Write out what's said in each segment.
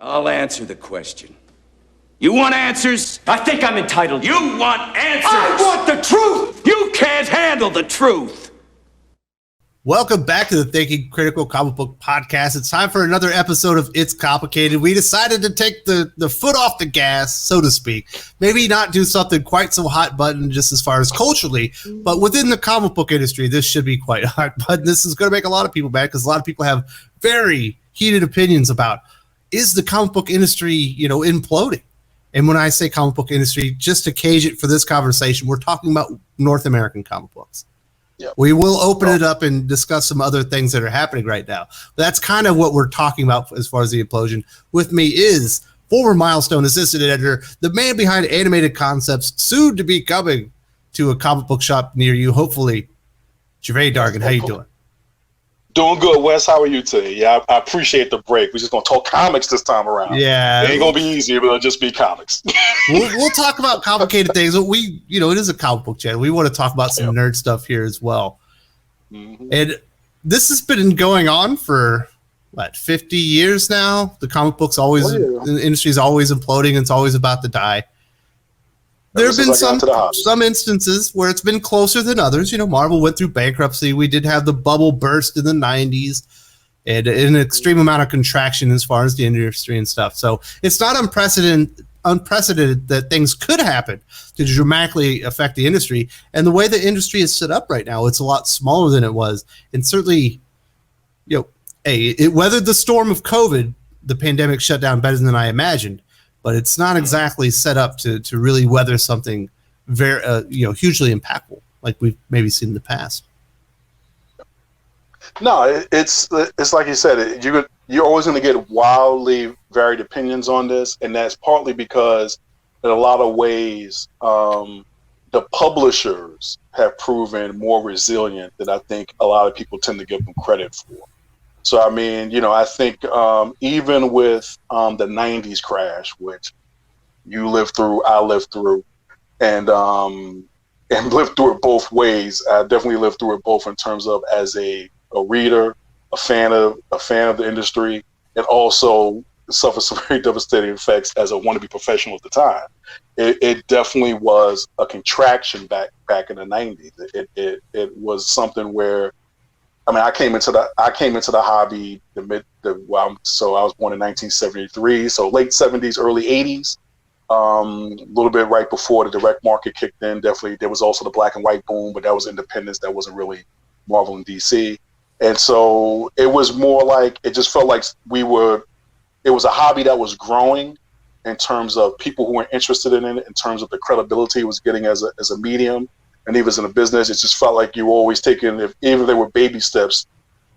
I'll answer the question. You want answers? I think I'm entitled. You want answers? I want the truth! You can't handle the truth! Welcome back to the Thinking Critical Comic Book Podcast. It's time for another episode of It's Complicated. We decided to take the foot off the gas, so to speak. Maybe not do something quite so hot button just as far as culturally, but within the comic book industry, this should be quite a hot button. This is going to make a lot of people mad because a lot of people have very heated opinions about, is the comic book industry, imploding? And when I say comic book industry, just to cage it for this conversation, we're talking about North American comic books. Yep. We will open it up and discuss some other things that are happening right now. That's kind of what we're talking about as far as the implosion. With me is former Milestone assistant editor, the man behind Animated Concepts, soon to be coming to a comic book shop near you, hopefully, Gevian Dargan. How you doing? Doing good, Wes. How are you today? Yeah, I appreciate the break. We're just going to talk comics this time around. Yeah. It ain't going to be easy, but it'll just be comics. we'll talk about complicated things. But it is a comic book channel. We want to talk about some nerd stuff here as well. Mm-hmm. And this has been going on for, 50 years now? The comic book's always, the industry's always imploding. It's always about to die. There have been some instances where it's been closer than others. Marvel went through bankruptcy. We did have the bubble burst in the 90s and an extreme amount of contraction as far as the industry and stuff. So it's not unprecedented that things could happen to dramatically affect the industry. And the way the industry is set up right now, it's a lot smaller than it was. And certainly, it weathered the storm of COVID. The pandemic shut down better than I imagined. But it's not exactly set up to really weather something very hugely impactful like we've maybe seen in the past. No, it's like you said. You're always going to get wildly varied opinions on this, and that's partly because in a lot of ways the publishers have proven more resilient than I think a lot of people tend to give them credit for. So, I mean, I think even with the 90s crash, which you lived through, I lived through, and lived through it both ways. I definitely lived through it both in terms of as a reader, a fan of the industry, and also suffered some very devastating effects as a wannabe professional at the time. It definitely was a contraction back in the 90s. It was something where, I came into the hobby so I was born in 1973, so late 70s, early 80s, a little bit right before the direct market kicked in. Definitely, there was also the black and white boom, but that was independence. That wasn't really Marvel and DC, and so it was more like it just felt like it was a hobby that was growing in terms of people who were interested in it, in terms of the credibility it was getting as a medium. And even in a business, it just felt like you were always taking, even if there were baby steps,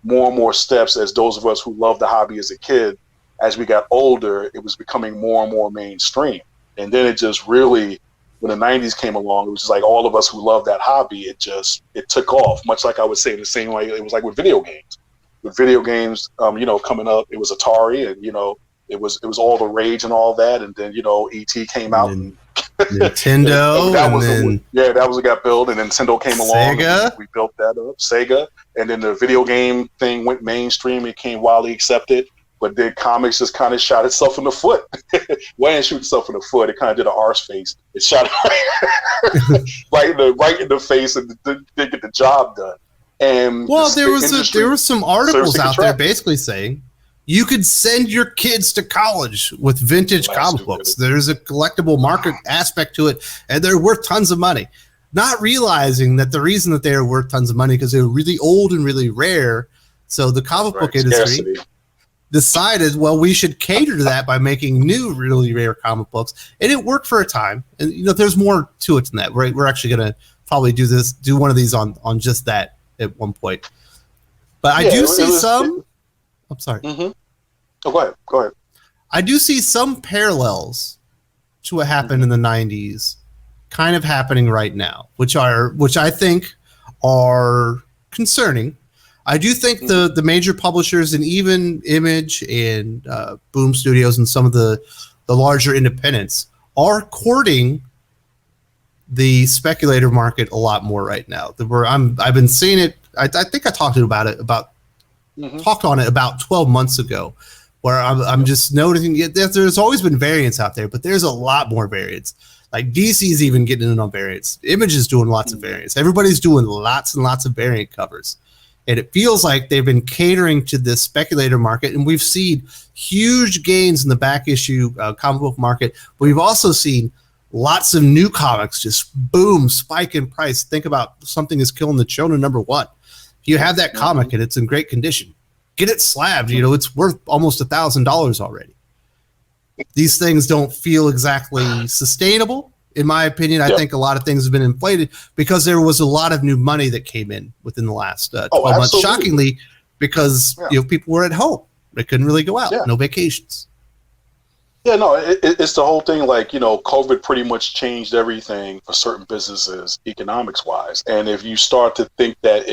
more and more steps as those of us who loved the hobby as a kid. As we got older, it was becoming more and more mainstream. And then it just really, when the 90s came along, it was just like all of us who loved that hobby, it took off. Much like I would say the same way it was like with video games. With video games, coming up, it was Atari, and it was all the rage and all that. And then E.T. came out and Nintendo, that was what got built, and Nintendo came along. Sega, we built that up. Sega, and then the video game thing went mainstream. It became widely accepted, but then comics just kind of shot itself in the foot. Well, it didn't shoot itself in the foot. It kind of did an arse face. It shot right in the face, and didn't get the job done. And there was some articles out there basically saying you could send your kids to college with vintage comic books. There's a collectible market aspect to it, and they're worth tons of money. Not realizing that the reason that they are worth tons of money because they were really old and really rare. So the comic book industry decided, well, we should cater to that by making new really rare comic books, and it worked for a time. And there's more to it than that. We're actually going to probably do one of these on just that at one point. But I do see some. I'm sorry. Mm-hmm. Oh, go ahead. I do see some parallels to what happened in the 90s kind of happening right now, which I think are concerning. I do think the major publishers and even Image and Boom Studios and some of the larger independents are courting the speculator market a lot more right now. I've been seeing it. I think I talked on it about 12 months ago, where I'm just noticing there's always been variants out there, but there's a lot more variants. Like DC's even getting in on variants. Image is doing lots of variants. Everybody's doing lots and lots of variant covers. And it feels like they've been catering to this speculator market, and we've seen huge gains in the back issue comic book market. But we've also seen lots of new comics just boom, spike in price. Think about Something Is Killing the Children #1. If you have that comic and it's in great condition, get it slabbed. You know, it's worth almost $1,000 already. These things don't feel exactly sustainable. In my opinion, I think a lot of things have been inflated because there was a lot of new money that came in within the last 12 months. Shockingly, because people were at home. They couldn't really go out. No vacations. Yeah, no, it's the whole thing. Like, COVID pretty much changed everything for certain businesses, economics wise. And if you start to think that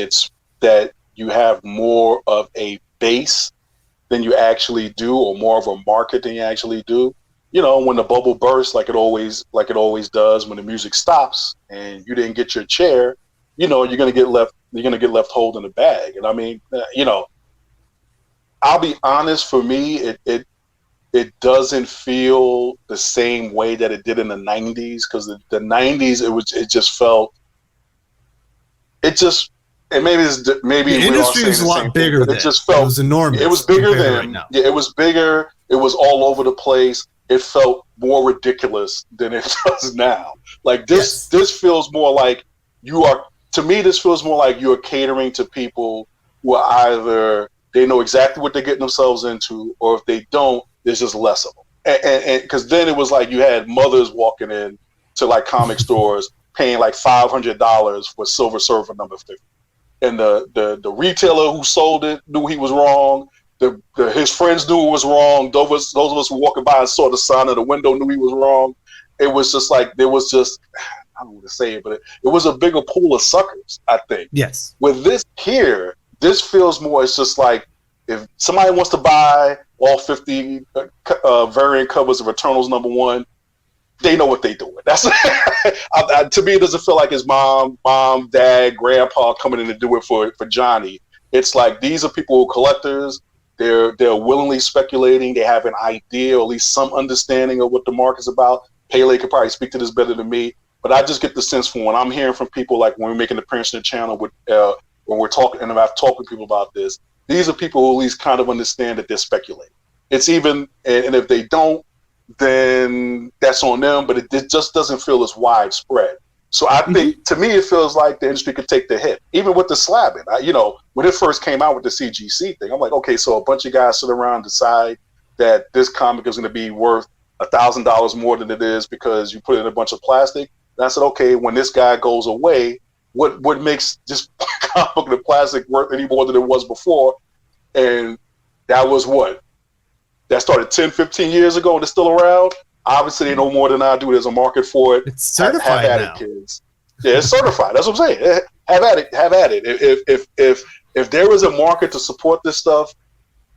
you have more of a base than you actually do, or more of a market than you actually do, when the bubble bursts, like it always does, when the music stops and you didn't get your chair, you're gonna get left holding the bag. And I mean, I'll be honest, for me, it doesn't feel the same way that it did in the 90s, because the 90s and maybe the industry was a lot bigger. It just felt, it was enormous. It was bigger then. Right, it was bigger. It was all over the place. It felt more ridiculous than it does now. Like this feels more like this feels more like you are catering to people who are either they know exactly what they're getting themselves into, or if they don't, there's just less of them. And because then it was like you had mothers walking in to like comic stores paying like $500 for Silver Surfer #50. And the retailer who sold it knew he was wrong. His friends knew it was wrong. Those of us who were walking by and saw the sign of the window knew he was wrong. It was just like I don't want to say it, but it was a bigger pool of suckers, I think. Yes. With this here, this feels more. It's just like if somebody wants to buy all 50 variant covers of Eternals #1, they know what they're doing. That's to me, it doesn't feel like his mom, dad, grandpa coming in to do it for Johnny. It's like these are people who are collectors. They're willingly speculating. They have an idea, or at least some understanding of what the market's about. Pele could probably speak to this better than me, but I just get the sense from when I'm hearing from people, like when we're making an appearance on the channel, when we're talking, and I've talked with people about this. These are people who at least kind of understand that they're speculating. It's even, and if they don't, then that's on them, but it just doesn't feel as widespread. So I think, to me, it feels like the industry could take the hit, even with the slabbing. When it first came out with the CGC thing, I'm like, okay, so a bunch of guys sit around and decide that this comic is going to be worth $1,000 more than it is because you put it in a bunch of plastic. And I said, okay, when this guy goes away, what makes this comic book the plastic worth any more than it was before? And that was that started 10, 15 years ago, and it's still around. Obviously, they know more than I do. There's a market for it. It's certified have at now. It, kids. Yeah, it's certified. That's what I'm saying. Have at it. Have at it. If there is a market to support this stuff,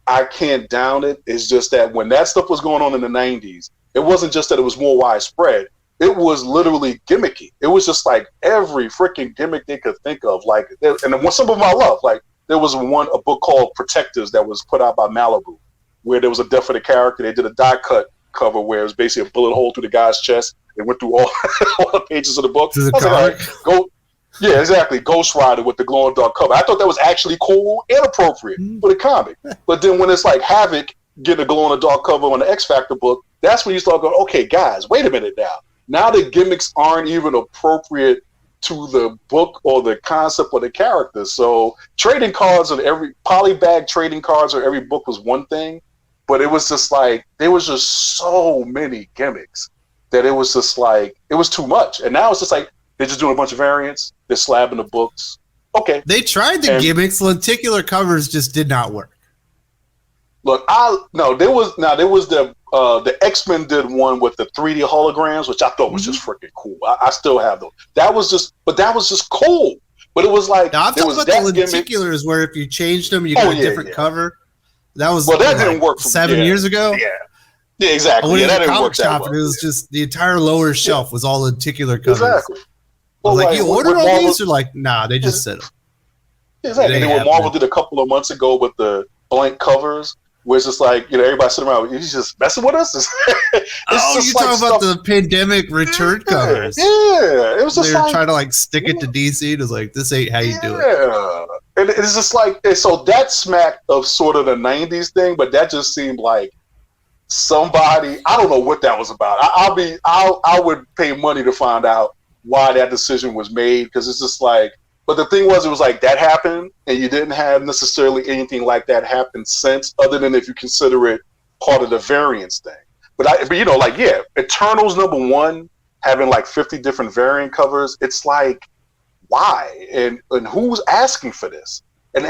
I can't down it. It's just that when that stuff was going on in the 90s, it wasn't just that it was more widespread. It was literally gimmicky. It was just like every freaking gimmick they could think of. Like, and some of them I love. Like, there was a book called Protectors that was put out by Malibu, where there was a death of the character. They did a die cut cover where it was basically a bullet hole through the guy's chest. It went through all the pages of the book. Is it I was like, all right, go. Yeah, exactly. Ghost Rider with the glow in the dark cover. I thought that was actually cool and appropriate for the comic. But then when it's like Havoc getting a glow in the dark cover on the X Factor book, that's when you start going, okay, guys, wait a minute now. Now the gimmicks aren't even appropriate to the book or the concept or the character. So trading cards and every polybag trading cards or every book was one thing, but it was just like there was just so many gimmicks that it was just like it was too much. And now it's just like they're just doing a bunch of variants. They're slabbing the books. Okay. They tried the gimmicks. Lenticular covers just did not work. Look, there was the X-Men did one with the 3D holograms, which I thought was just freaking cool. I still have those. That was just cool. But it was like now, I'm talking about the lenticulars where if you changed them, you got a different cover. That was that didn't work 7 years ago. Yeah, exactly. That didn't work that well. It was just the entire lower shelf was all lenticular covers. Exactly. Well, like you ordered all these, or like nah, they just said them. Exactly. What Marvel did a couple of months ago with the blank covers. where it's just like, everybody sitting around, he's just messing with us. You talking about the pandemic return covers? Yeah, it was just they were trying to stick it to DC. It was like, this ain't how you do it. Yeah, and it's just like, so that smacked of sort of the '90s thing, but that just seemed like somebody. I don't know what that was about. I would pay money to find out why that decision was made, because it's just like. But the thing was, it was like that happened, and you didn't have necessarily anything like that happen since, other than if you consider it part of the variance thing. But Eternals #1 having 50 different variant covers. It's like, why? And who's asking for this? And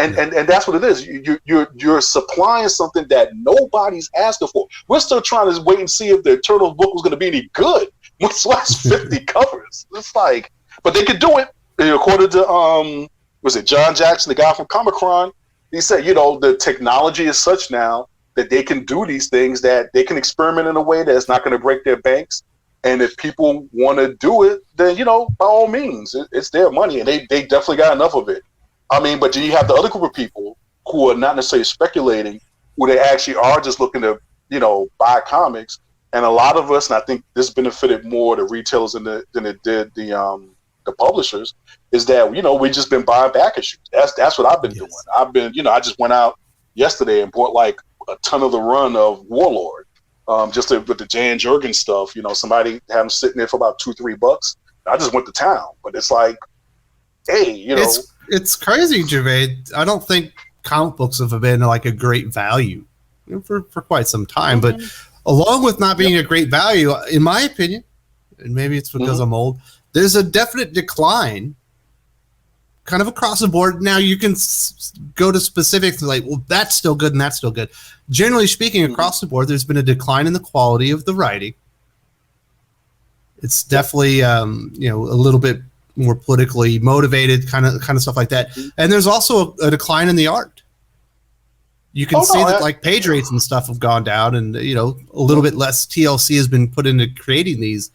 that's what it is. You're supplying something that nobody's asking for. We're still trying to wait and see if the Eternals book was going to be any good. What's the last 50 covers? It's like, but they could do it. According to was it John Jackson, the guy from Comic-Con, he said, the technology is such now that they can do these things, that they can experiment in a way that's not going to break their banks. And if people want to do it, then by all means, it's their money, and they definitely got enough of it. I mean, but then you have the other group of people who are not necessarily speculating, who they actually are just looking to buy comics. And a lot of us, and I think this benefited more the retailers than it did the publishers, is that we just been buying back issues. That's what I've been doing. I've been I just went out yesterday and bought a ton of the run of Warlord, just with the Jan Jurgen stuff. Somebody had them sitting there for about $2-3. I just went to town, but it's like, hey, it's crazy, Gervais. I don't think comic books have been a great value for quite some time, but along with not being a great value, in my opinion, and maybe it's because I'm old, there's a definite decline kind of across the board. Now you can go to specifics well, that's still good and that's still good. Generally speaking, across the board, there's been a decline in the quality of the writing. It's definitely, a little bit more politically motivated kind of stuff like that. And there's also a decline in the art. You can see that page rates and stuff have gone down, and, a little bit less TLC has been put into creating these.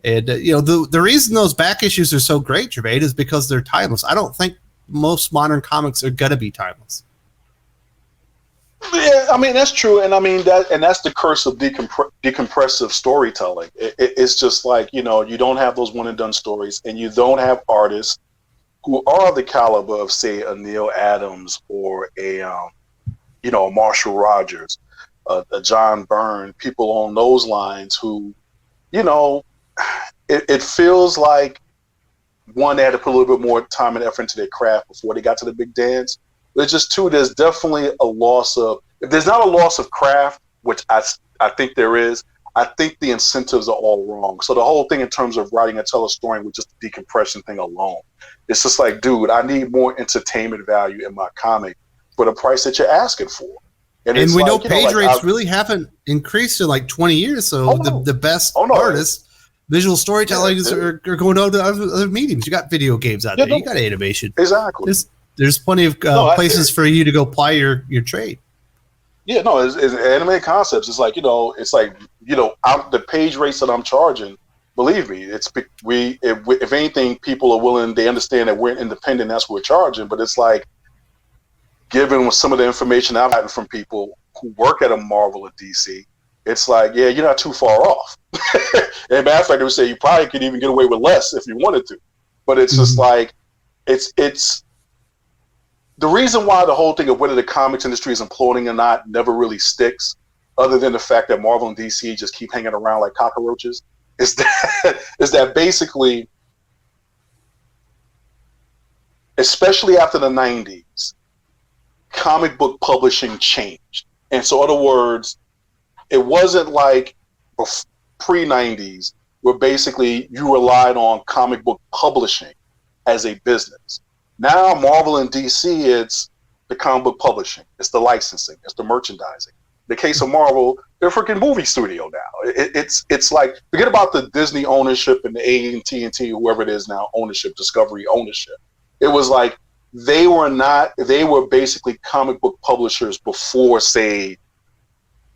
And, the reason those back issues are so great, Gervais, is because they're timeless. I don't think most modern comics are going to be timeless. Yeah, I mean, that's true. And I mean, that's the curse of decompressive storytelling. It's just like, you don't have those one and done stories, and you don't have artists who are the caliber of, say, a Neil Adams or a Marshall Rogers, a John Byrne, people on those lines who, it feels like, one, they had to put a little bit more time and effort into their craft before they got to the big dance. But it's just, two, there's definitely a loss of, if there's not a loss of craft, which I think there is, I think the incentives are all wrong. So the whole thing in terms of writing a story with just the decompression thing alone, it's just like, dude, I need more entertainment value in my comic for the price that you're asking for. And we know page rates really haven't increased in 20 years. So the best artists, visual storytelling are going out to other mediums. You got video games out there. You got animation. Exactly. There's plenty of places for you to go ply your trade. Yeah, no, it's animated concepts. It's the page rates that I'm charging. Believe me, if anything, people are willing. They understand that we're independent. That's what we're charging. But it's like, given some of the information I've gotten from people who work at a Marvel or DC, it's like, yeah, you're not too far off. And matter of fact, they would say you probably could even get away with less if you wanted to. But it's just like, it's the reason why the whole thing of whether the comics industry is imploding or not never really sticks, other than the fact that Marvel and DC just keep hanging around like cockroaches, is that basically, especially after the 90s, comic book publishing changed. And so, in other words, it wasn't like pre-90s where basically you relied on comic book publishing as a business. Now, Marvel and DC, it's the comic book publishing, it's the licensing, it's the merchandising. In the case of Marvel, they're a freaking movie studio now. It's like, forget about the Disney ownership and the AT&T, whoever it is now, ownership, Discovery ownership. It was like, they were basically comic book publishers before, say,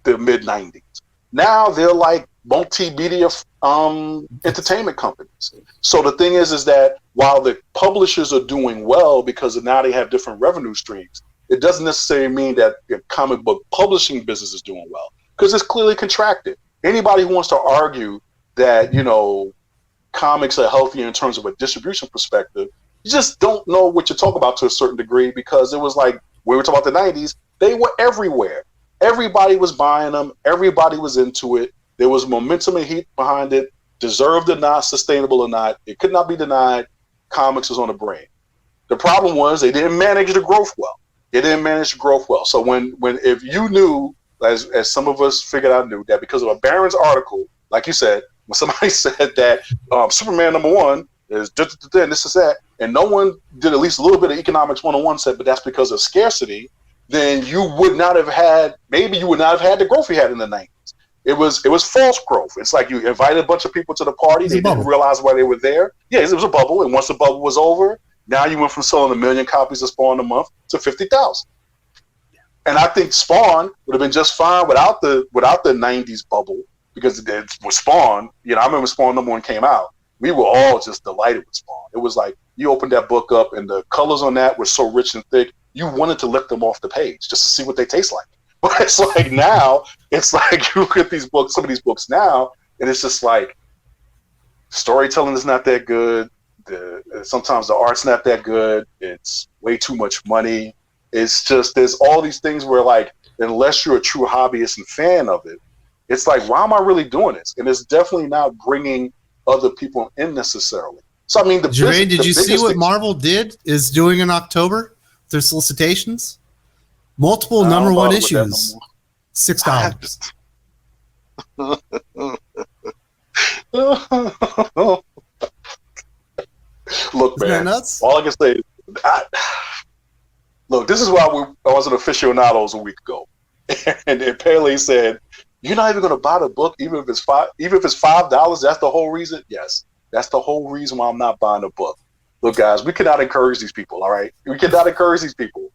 the mid-90s. Now they're like multimedia entertainment companies. So the thing is that while the publishers are doing well because now they have different revenue streams, it doesn't necessarily mean that the comic book publishing business is doing well, because it's clearly contracted. Anybody who wants to argue that, comics are healthier in terms of a distribution perspective, you just don't know what you're talking about to a certain degree, because it was like, when we were talking about the 90s, they were everywhere. Everybody was buying them. Everybody was into it. There was momentum and heat behind it. Deserved or not, sustainable or not, it could not be denied. Comics was on the brain. The problem was they didn't manage the growth well. So if you knew, as some of us figured out knew, that because of a Barron's article, like you said, when somebody said that Superman #1 is this is that, and no one did at least a little bit of economics 101, said, but that's because of scarcity, then you would not have had the growth you had in the 90s. It was false growth. It's like you invited a bunch of people to the party. They didn't realize why they were there. Yeah, it was a bubble. And once the bubble was over, now you went from selling 1 million copies of Spawn a month to 50,000. And I think Spawn would have been just fine without the 90s bubble, because with Spawn, I remember Spawn #1 came out. We were all just delighted with Spawn. It was like you opened that book up and the colors on that were so rich and thick, you wanted to lick them off the page just to see what they taste like. But it's like now, it's like you look at these books, some of these books now, and it's just like storytelling is not that good. Sometimes the art's not that good. It's way too much money. It's just, there's all these things where, like, unless you're a true hobbyist and fan of it, it's like, why am I really doing this? And it's definitely not bringing other people in necessarily. So I mean, Jermaine, did you see what Marvel is doing in October? Their solicitations. Multiple #1 issues, $6. Look, Isn't man. that nuts? All I can say is, look. This is why I was an aficionados a week ago, and apparently said, "You're not even going to buy the book, even if it's $5. That's the whole reason." Yes, that's the whole reason why I'm not buying the book. Look, guys, we cannot encourage these people. All right, we cannot encourage these people.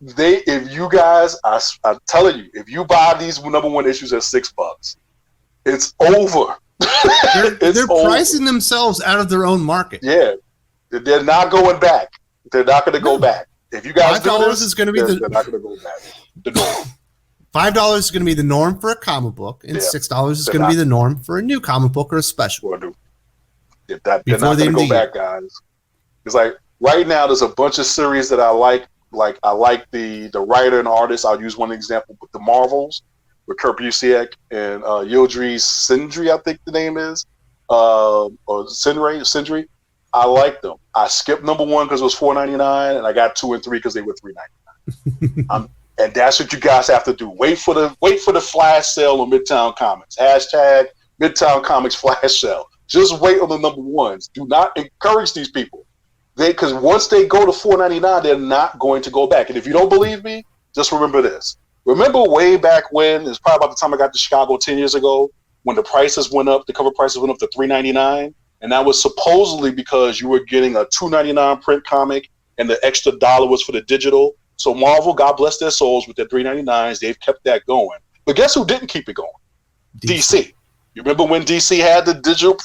If you guys, I'm telling you, if you buy these #1 issues at $6, it's over. They're pricing themselves out of their own market. Yeah, they're not going back. They're not going to go back. If you guys do this, is going to be they're not going to go back. The norm. $5 is going to be the norm for a comic book, and $6 is going to be the norm for a new comic book or a special. They're not going to go back, guys. It's like right now, there's a bunch of series that I like. Like I like the writer and artist. I'll use one example with the Marvels with Kurt Busiek and Yildiz Sindri, I think the name is, or Sindri. I like them. I skipped #1 because it was $4.99, and I got 2 and 3 because they were $3.99. And that's what you guys have to do. Wait for the flash sale on Midtown Comics. # Midtown Comics flash sale. Just wait on the #1s. Do not encourage these people. Because once they go to $4.99, they're not going to go back. And if you don't believe me, just remember this. Remember way back when, it's probably about the time I got to Chicago 10 years ago, when the prices went up, the cover prices went up to $3.99, and that was supposedly because you were getting a $2.99 print comic, and the extra $1 was for the digital. So Marvel, God bless their souls, with their $3.99s, they've kept that going. But guess who didn't keep it going? DC. You remember when DC had the digital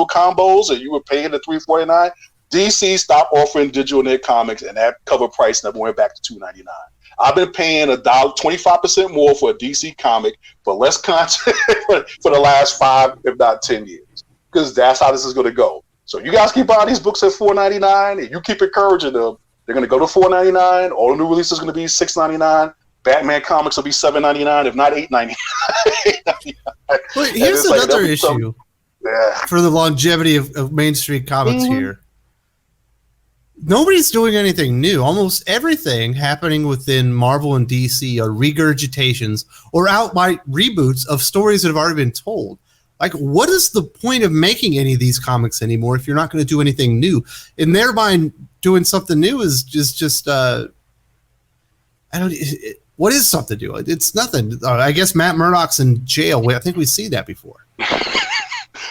combos, and you were paying the $3.49? DC stopped offering digital in their comics, and that cover price never went back to $2.99. I've been paying $1, 25% more for a DC comic for less content for the last 5, if not 10 years, because that's how this is going to go. So you guys keep buying these books at $4.99, and you keep encouraging them. They're going to go to $4.99. All the new releases are going to be $6.99. Batman comics will be $7.99, if not $8.99. Well, here's another issue for the longevity of Main Street Comics here. Nobody's doing anything new. Almost everything happening within Marvel and DC are regurgitations or outright reboots of stories that have already been told. Like, what is the point of making any of these comics anymore if you're not going to do anything new? And thereby doing something new is just what is something new? It's nothing. I guess Matt Murdock's in jail. I think we've seen that before.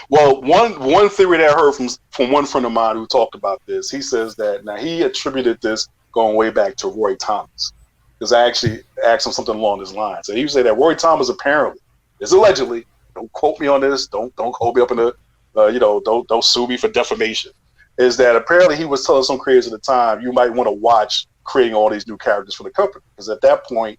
Well, one theory that I heard from one friend of mine who talked about this, he says that now he attributed this going way back to Roy Thomas, because I actually asked him something along his lines, and he said that Roy Thomas apparently is allegedly, don't quote me on this, don't hold me up in the, don't sue me for defamation, is that apparently he was telling some creators at the time, you might want to watch creating all these new characters for the company. Because at that point,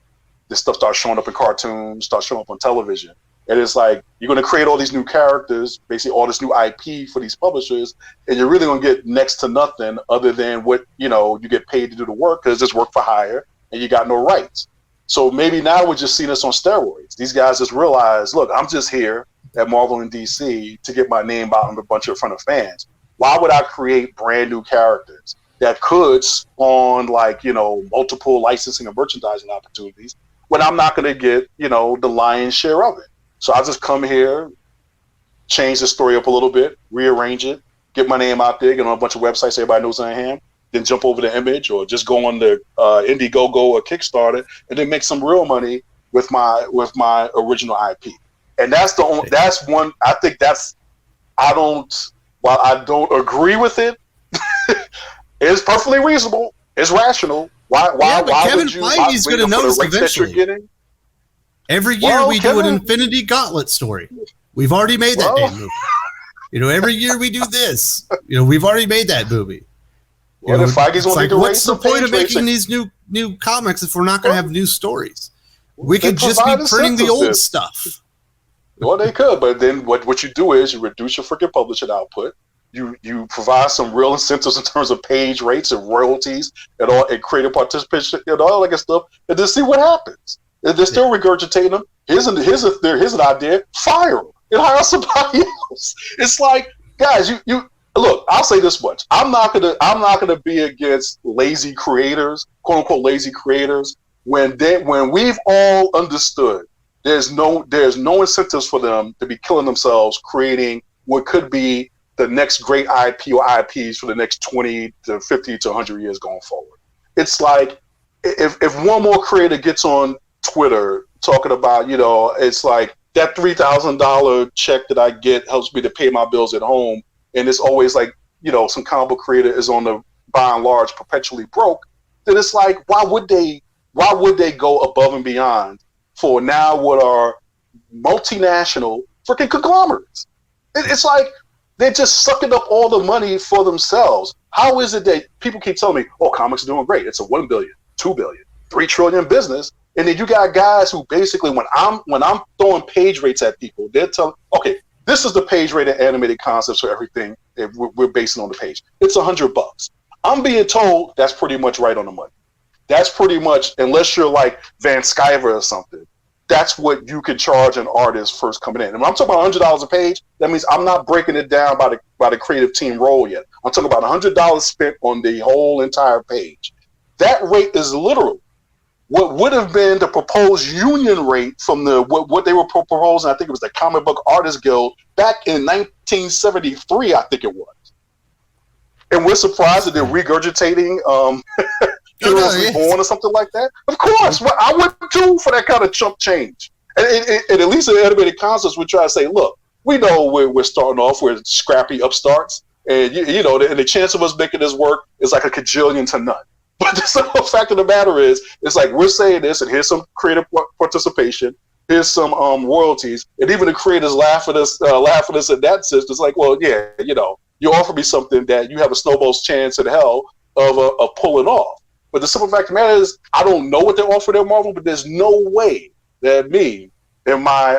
this stuff starts showing up in cartoons, starts showing up on television. And it's like, you're going to create all these new characters, basically all this new IP for these publishers, and you're really going to get next to nothing other than what, you get paid to do the work, because it's work for hire and you got no rights. So maybe now we're just seeing this on steroids. These guys just realize, look, I'm just here at Marvel and DC to get my name out in a bunch of front of fans. Why would I create brand new characters that could spawn multiple licensing and merchandising opportunities when I'm not going to get, the lion's share of it? So I'll just come here, change the story up a little bit, rearrange it, get my name out there, get on a bunch of websites everybody knows I am, then jump over the Image or just go on the Indiegogo or Kickstarter and then make some real money with my original IP. And that's one I think while I don't agree with it, it's perfectly reasonable. It's rational. Why Kevin would you Feige's going to notice eventually. Every year we do an Infinity Gauntlet story. We've already made that damn movie. Every year we do this. We've already made that movie. Feige's what's the point of making these new comics if we're not going to have new stories? We could just be printing the old stuff. Well, they could, but then what you do is you reduce your freaking publishing output. You provide some real incentives in terms of page rates and royalties and all, and creative participation and all that good stuff, and then see what happens. If they're still regurgitating them, here's an idea. Fire them and hire somebody else. It's like, guys, you look. I'll say this much: I'm not gonna be against lazy creators, quote unquote lazy creators, when we've all understood there's no incentives for them to be killing themselves creating what could be the next great IP or IPs for the next 20 to 50 to 100 years going forward. It's like if one more creator gets on Twitter talking about, it's like that $3,000 check that I get helps me to pay my bills at home, and it's always like, some comic book creator is on the by and large perpetually broke, then it's like, why would they go above and beyond for now what are multinational freaking conglomerates? It's like they're just sucking up all the money for themselves. How is it that people keep telling me, oh, comics are doing great, it's a 1 billion, 2 billion, 3 trillion business, and then you got guys who basically, when I'm throwing page rates at people, they're telling, okay, this is the page rate of animated concepts for everything we're basing on the page. It's $100. I'm being told that's pretty much right on the money. That's pretty much, unless you're like Van Sciver or something, that's what you can charge an artist first coming in. And when I'm talking about $100 a page, that means I'm not breaking it down by the creative team role yet. I'm talking about $100 spent on the whole entire page. That rate is literal. What would have been the proposed union rate from what they were proposing, I think it was the Comic Book Artists Guild back in 1973, I think it was. And we're surprised that they're regurgitating Heroes Reborn or something like that. Of course, I would too for that kind of chump change. And at least in animated concepts, we try to say, look, we know we're starting off with scrappy upstarts, and and the chance of us making this work is like a cajillion to none. But the simple fact of the matter is, it's like we're saying this, and here's some creative participation, here's some royalties, and even the creators laugh at us in that sense. It's like, well, yeah, you offer me something that you have a snowball's chance in hell of pulling off. But the simple fact of the matter is, I don't know what they're offering at Marvel, but there's no way that me in my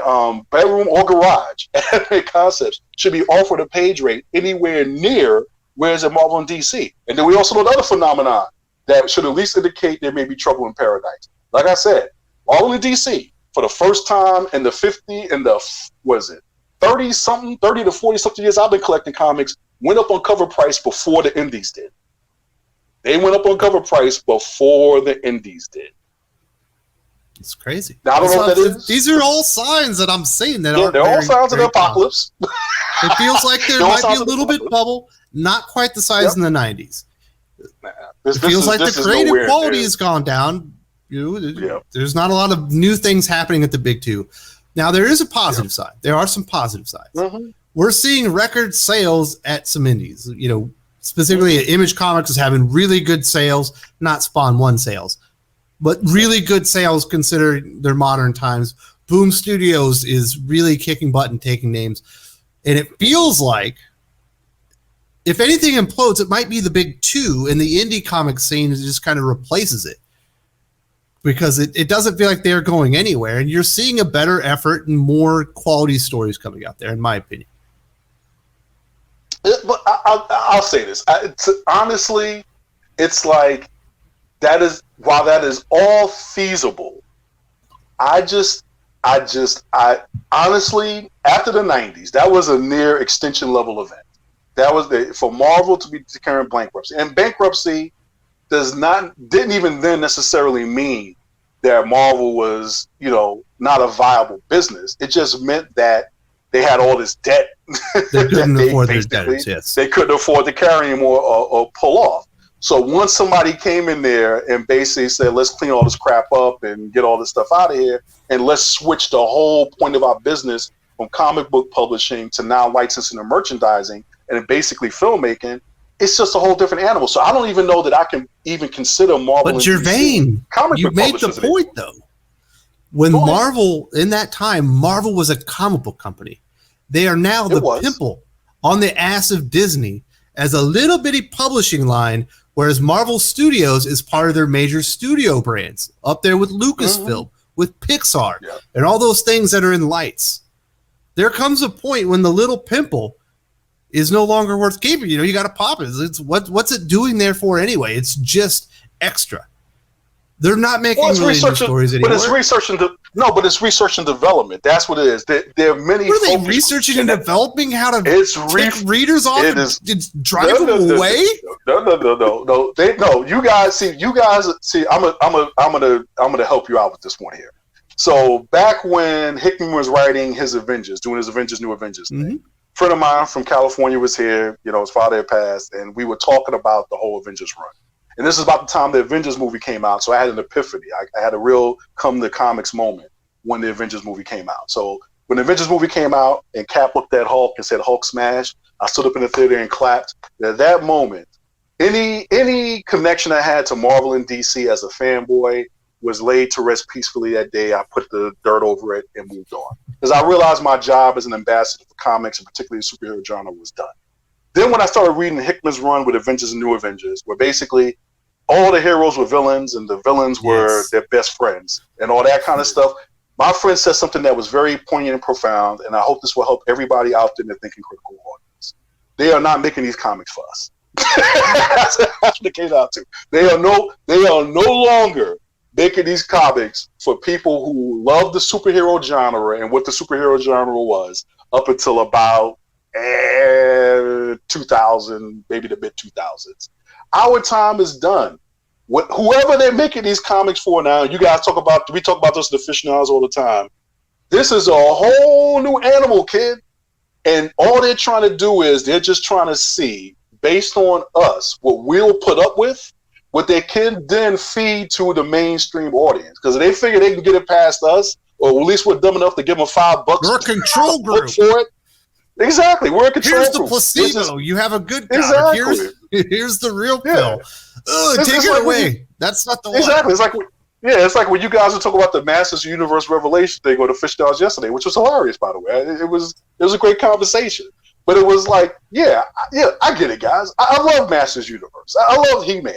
bedroom or garage anime concepts should be offered a page rate anywhere near whereas at Marvel and DC. And then we also know the other phenomenon that should at least indicate there may be trouble in paradise. Like I said, Marvel and DC, for the first time in the 30 to 40 something years I've been collecting comics, went up on cover price before the indies did. They went up on cover price before the indies did. It's crazy. Now, I don't know what that is. These are all signs that I'm seeing that they're all signs of the apocalypse. It feels like there might be a little bit bubble, not quite the size in the 90s. It feels like the creative quality has gone down. There's not a lot of new things happening at the big two. Now, there is a positive side. There are some positive sides. Mm-hmm. We're seeing record sales at some indies. Specifically, Image Comics is having really good sales, not Spawn 1 sales, but really good sales considering their modern times. Boom Studios is really kicking butt and taking names. And it feels like if anything implodes, it might be the big two, and the indie comic scene just kind of replaces it. Because it doesn't feel like they're going anywhere, and you're seeing a better effort and more quality stories coming out there, in my opinion. But I'll say this. Honestly, it's like while that is all feasible, I honestly, after the 90s, that was a near extinction level event. That was for Marvel to be declaring bankruptcy. And bankruptcy didn't even then necessarily mean that Marvel was, not a viable business. It just meant that they had all this debt. They couldn't afford their debts, yes. They couldn't afford to carry anymore or pull off. So once somebody came in there and basically said, let's clean all this crap up and get all this stuff out of here, and let's switch the whole point of our business from comic book publishing to now licensing and merchandising and basically filmmaking, it's just a whole different animal. So I don't even know that I can even consider Marvel. But Gevian, you made the point, though. When Marvel, in that time, Marvel was a comic book company. They are now the pimple on the ass of Disney as a little bitty publishing line, whereas Marvel Studios is part of their major studio brands, up there with Lucasfilm, with Pixar, and all those things that are in lights. There comes a point when the little pimple is no longer worth keeping. You got to pop it. It's what's it doing there for anyway? It's just extra. They're not making really new stories anymore. But it's research and development. That's what it is. There are many. What are they researching and developing how to take readers off? It's drive them away. No. You guys see. I'm gonna help you out with this one here. So back when Hickman was writing his Avengers, doing his New Avengers thing, a friend of mine from California was here. His father had passed, and we were talking about the whole Avengers run. And this is about the time the Avengers movie came out, so I had an epiphany. I had a real come to comics moment when the Avengers movie came out. So when the Avengers movie came out and Cap looked at Hulk and said, "Hulk smash," I stood up in the theater and clapped. At that moment, any connection I had to Marvel and DC as a fanboy was laid to rest peacefully that day. I put the dirt over it and moved on. Because I realized my job as an ambassador for comics, and particularly the superhero genre, was done. Then when I started reading Hickman's run with Avengers and New Avengers, where basically all the heroes were villains and the villains were their best friends and all that kind of stuff, my friend said something that was very poignant and profound, and I hope this will help everybody out there in the Thinking Critical audience. They are not making these comics for us. That's what it came out to. They are no longer making these comics for people who love the superhero genre and what the superhero genre was up until about 2000, maybe the mid 2000s. Our time is done. Whoever they're making these comics for now, we talk about this in the aficionados all the time. This is a whole new animal, kid. And all they're trying to do is they're just trying to see, based on us, what we'll put up with, what they can then feed to the mainstream audience. Because they figure they can get it past us, or at least we're dumb enough to give them $5 We're a control group for it. Exactly, we're a control Here's group. The placebo. You have a good guy. Exactly. Here's the real pill. Take it away. That's not the one. Exactly. It's like when you guys were talking about the Masters Universe Revelation thing or the Fish Dolls yesterday, which was hilarious, by the way. It was a great conversation. But it was like, I get it, guys. I love Masters Universe. I love He-Man.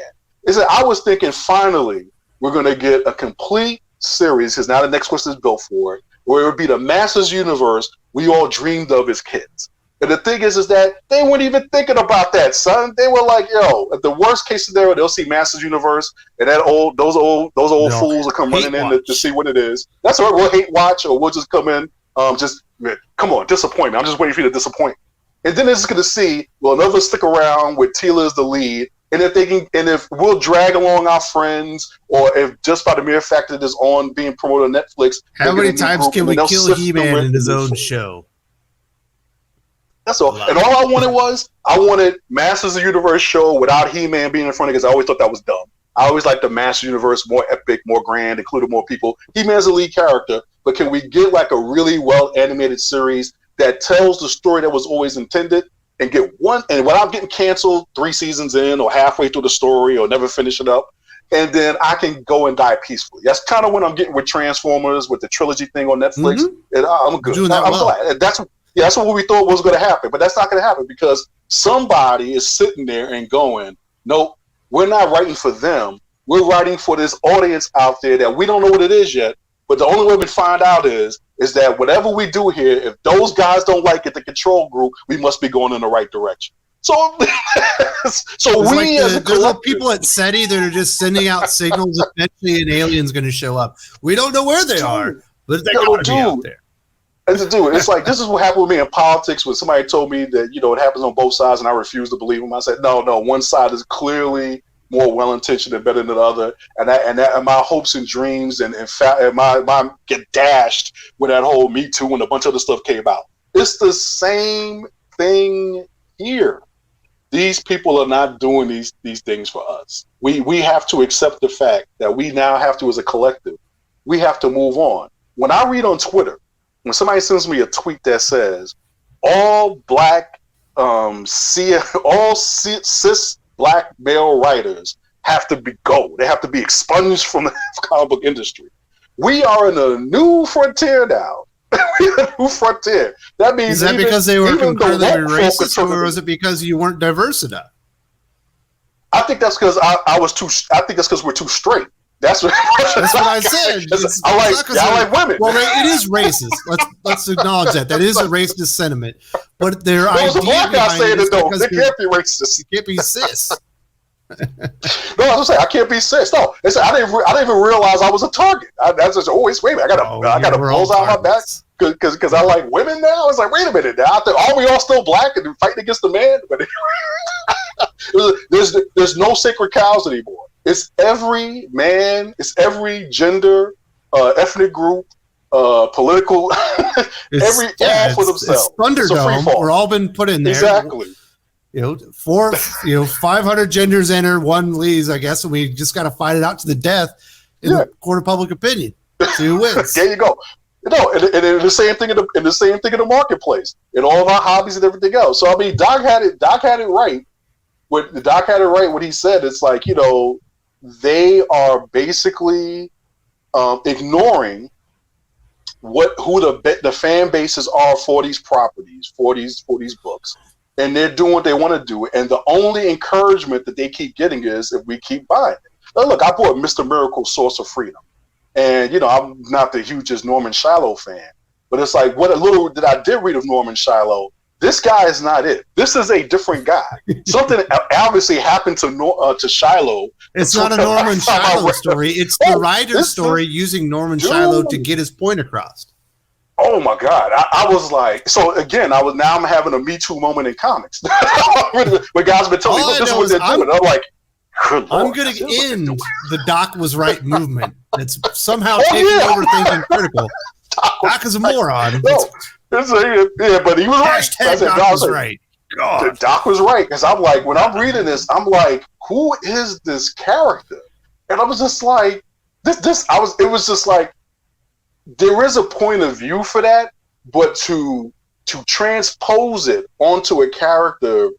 I was thinking finally we're going to get a complete series, because now the next question is built for it, where it would be the Masters Universe we all dreamed of as kids. And the thing is that they weren't even thinking about that, son. They were like, at the worst case scenario, they'll see Masters Universe, and those old fools will come running in to see what it is. That's all right. We'll hate watch, or we'll just come in, come on, disappoint me. I'm just waiting for you to disappoint. And then they're just going to see, another stick around with Tila as the lead, and if we'll drag along our friends, or if just by the mere fact that it is on being promoted on Netflix. How many times can we kill He-Man in his own show? That's all. And all I wanted Masters of the Universe show without He-Man being in front of it, because I always thought that was dumb. I always liked the Masters Universe more epic, more grand, included more people. He-Man's a lead character, but can we get like a really well animated series that tells the story that was always intended, and get one, and without getting canceled 3 seasons in or halfway through the story or never finish it up, and then I can go and die peacefully. That's kind of what I'm getting with Transformers, with the trilogy thing on Netflix. And I'm good. I'm glad. That's what we thought was going to happen, but that's not going to happen, because somebody is sitting there and going, nope, we're not writing for them. We're writing for this audience out there that we don't know what it is yet. But the only way we find out is that whatever we do here, if those guys don't like it, the control group, we must be going in the right direction. So, so we like as a there's collective, people at SETI that are just sending out signals. Eventually, an alien's going to show up. We don't know where they are, but they got to be out there. As a dude, it's like this is what happened with me in politics when somebody told me that it happens on both sides, and I refused to believe them. I said, no, one side is clearly more well-intentioned and better than the other, and my hopes and dreams and my get dashed when that whole Me Too and a bunch of other stuff came out. It's the same thing here. These people are not doing these things for us. We have to accept the fact that we now have to, as a collective, we have to move on. When I read on Twitter, when somebody sends me a tweet that says all black, cis black male writers have to go, they have to be expunged from the comic book industry. We are in a new frontier now. A new frontier. That means is that because they were concurrently racist, or was it because you weren't diverse enough? I think that's because I was too. I think that's because we're too straight. That's what I said. I like women. Well, it is racist. Let's acknowledge that. That is a racist sentiment. But their idea a black guy saying it though. They can't be racist. You can't be cis. No, I was saying I can't be cis. No, I didn't even realize I was a target. I just wait a minute. I gotta close out my back because I like women now. I was like, wait a minute now. Are we all still black and fighting against the man? But there's no sacred cows anymore. It's every man, it's every gender, ethnic group, political, every all for themselves. It's Thunderdome. We're all been put in there. Exactly. 500 genders enter, one leaves, I guess, and we just got to fight it out to the death in the court of public opinion. See who wins. There you go. And the same thing in the marketplace, in all of our hobbies and everything else. So I mean, Doc had it right. Doc had it right when he said it's like, they are basically ignoring who the fan bases are for these properties, for these books, and they're doing what they want to do. And the only encouragement that they keep getting is if we keep buying it. Now, look, I bought Mr. Miracle: Source of Freedom, and I'm not the hugest Norman Shiloh fan, but it's like what a little that I did read of Norman Shiloh. This guy is not it. This is a different guy. Something obviously happened to Shiloh. It's not a Norman Shiloh story. It's the writer's story using Norman Shiloh to get his point across. Oh my God! I was like, so again, I'm having a Me Too moment in comics. Where guys been telling me, look, this is what they're doing. I'm like, I'm going to end the Doc was right movement. It's somehow taking over Thinking Critical. Doc is a moron. But he was right. Doc was right. God. Doc was right, because I'm like, when I'm reading this, I'm like, who is this character? And I was just like, it was just like, there is a point of view for that, but to transpose it onto a character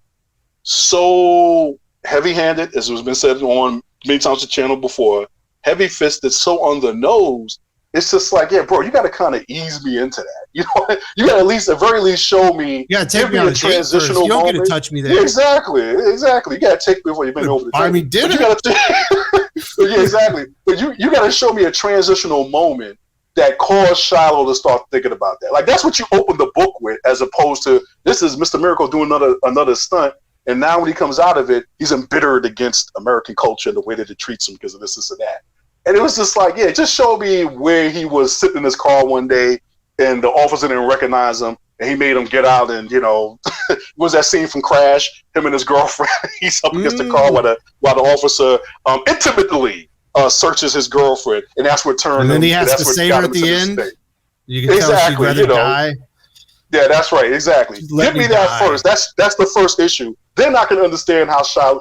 so heavy-handed, as has been said on many times on the channel before, heavy-fisted, so on the nose, it's just like, yeah, bro, you got to kind of ease me into that. You got to at the very least show me. You got to take me on a transitional moment. You don't get to touch me there. Yeah, exactly. You got to take me before you've been over the table. I mean, dinner. Yeah, exactly. But you got to show me a transitional moment that caused Shiloh to start thinking about that. Like, that's what you open the book with, as opposed to, this is Mr. Miracle doing another stunt, and now when he comes out of it, he's embittered against American culture and the way that it treats him because of this and that. And it was just like, yeah, just show me where he was sitting in his car one day and the officer didn't recognize him and he made him get out and, what was that scene from Crash? Him and his girlfriend, he's up against the car while the officer intimately searches his girlfriend, and that's what turned him. And then he has to save her at the end. You can tell she'd rather die. Yeah, that's right. Exactly. Give me that first. That's the first issue. Then I can understand how Shiloh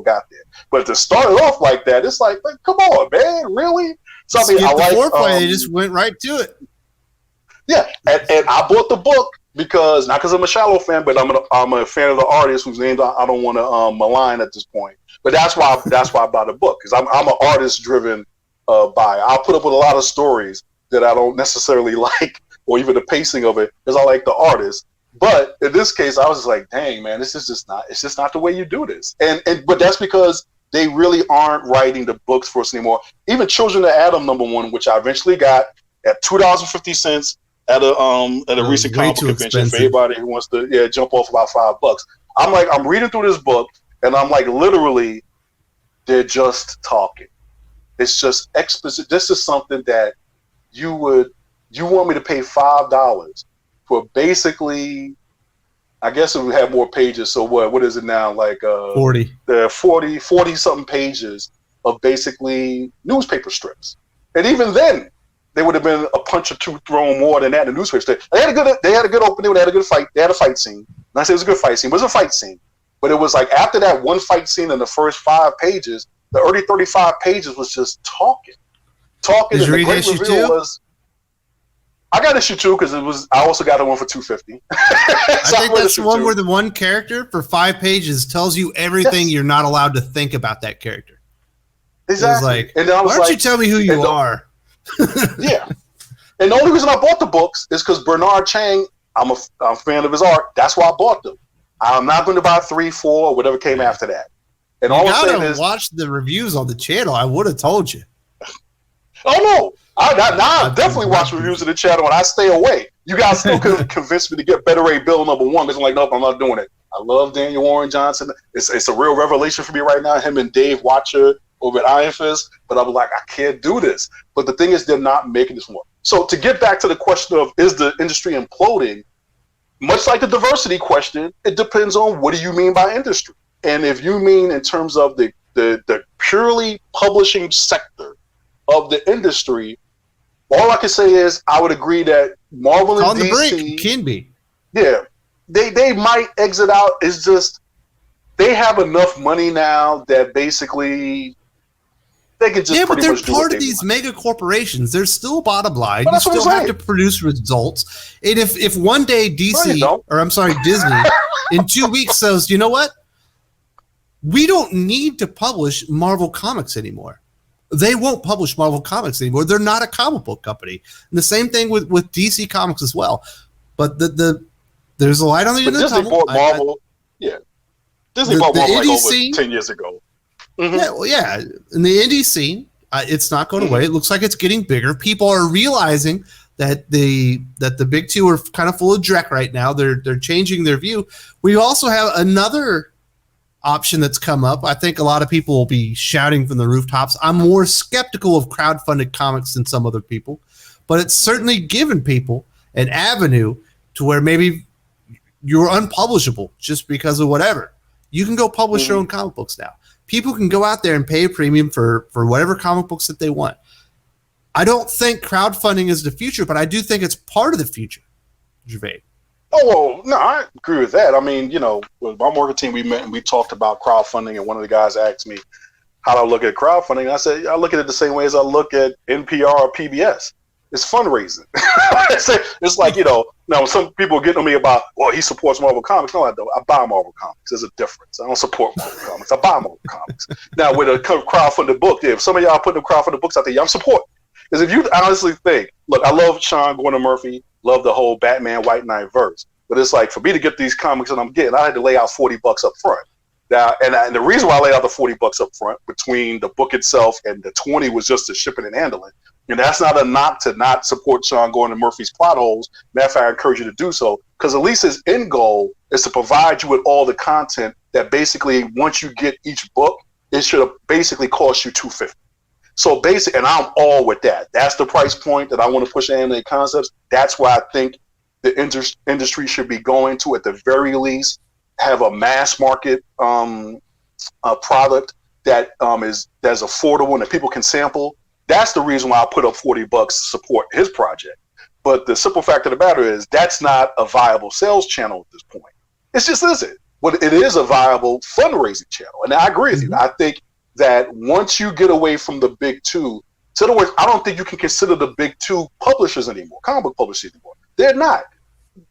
got there. But to start it off like that, it's like, come on, man, really? So I mean, I like foreplay. They just went right to it. Yeah, and I bought the book because not because I'm a Shiloh fan, but I'm a fan of the artist whose name I don't want to malign at this point. But that's why I bought the book, because I'm an artist-driven buyer. I'll put up with a lot of stories that I don't necessarily like, or even the pacing of it, because I like the artist. But in this case, I was just like, dang, man, this is just not. It's just not the way you do this. But that's because they really aren't writing the books for us anymore. Even Children of Adam #1, which I eventually got at $2.50 at a recent comic book convention for anybody who wants to jump off about $5. I'm reading through this book, and I'm like, literally, they're just talking. It's just exposition. This is something that you want me to pay $5 for basically, I guess it would have more pages. So what is it now? Like 40. The 40 something pages of basically newspaper strips. And even then, there would have been a punch or two thrown more than that in the newspaper strip. They had a good opening, they had a good fight, they had a fight scene. And I say it was a good fight scene, it was a fight scene. But it was like after that one fight scene in the first 5 pages, the early 35 pages was just talking. Did you And read the great issue reveal 2? was, I got issue 2 because I also got the one for $2.50. I think that's the one where the one character for 5 pages tells you everything you're not allowed to think about that character. Exactly. It was like, and then I was why don't you tell me who you are? Yeah. And the only reason I bought the books is because Bernard Chang, I'm a fan of his art. That's why I bought them. I'm not going to buy 3, 4, or whatever came after that. And You all I'm saying gotta is, watch the reviews on the channel. I would have told you. oh no, I definitely watch reviews of the channel and I stay away. You guys still couldn't convince me to get Better Ray Bill #1 because I'm like, nope, I'm not doing it. I love Daniel Warren Johnson. It's a real revelation for me right now. Him and Dave Watcher over at Iron Fist, but I'm like, I can't do this. But the thing is, they're not making this more. So to get back to the question of is the industry imploding, much like the diversity question, it depends on what do you mean by industry. And if you mean in terms of the purely publishing sector of the industry, all I can say is I would agree that Marvel and On the DC brink, can be. Yeah, they might exit out. It's just they have enough money now that basically they can just But pretty they're much do part what of they these want. mega corporations. There's still a bottom line. Well, You that's what I'm still have saying. to produce results. And if one day No, DC, you don't. or I'm sorry, Disney, in 2 weeks says, you know what? We don't need to publish Marvel Comics anymore. They won't publish Marvel Comics anymore. They're not a comic book company. And the same thing with DC Comics as well. But there's a light on the end of the Disney tunnel. bought Marvel. Disney bought the Marvel like indie over scene- 10 years ago. Yeah, in the indie scene, it's not going away. It looks like it's getting bigger. People are realizing that the big two are kind of full of dreck right now. They're changing their view. We also have another option that's come up. I think a lot of people will be shouting from the rooftops. I'm more skeptical of crowdfunded comics than some other people, but it's certainly given people an avenue to where maybe you're unpublishable just because of whatever. You can go publish your own comic books now. People can go out there and pay a premium for whatever comic books that they want. I don't think crowdfunding is the future, but I do think it's part of the future, Gervais. Oh, well, no, I agree with that. I mean, with my marketing team, we met and we talked about crowdfunding, and one of the guys asked me how do I look at crowdfunding. I said, I look at it the same way as I look at NPR or PBS. It's fundraising. It's like, now some people get on me about, well, he supports Marvel Comics. No, I don't. I buy Marvel Comics. There's a difference. I don't support Marvel Comics. I buy Marvel Comics. Now, with a crowdfunded book, if some of y'all putting the crowdfunded books out there, I'm supporting. Because if you honestly think, look, I love Sean Gordon-Murphy, love the whole Batman White Knight verse. But it's like, for me to get these comics that I'm getting, I had to lay out $40 up front. Now, and the reason why I laid out the $40 up front between the book itself and the 20 was just the shipping and handling. And that's not a knock to not support Sean Gordon-Murphy's plot holes. Matter of fact, I encourage you to do so, because at least his end goal is to provide you with all the content that basically, once you get each book, it should basically cost you $250. So basically, and I'm all with that. That's the price point that I want to push anime concepts. That's why I think the industry should be going to, at the very least, have a mass market product that is that's affordable and that people can sample. That's the reason why I put up $40 to support his project. But the simple fact of the matter is that's not a viable sales channel at this point. It just isn't. But it is a viable fundraising channel. And I agree with you. I think that once you get away from the big two, so in other words, I don't think you can consider the big two publishers anymore, comic book publishers anymore. They're not.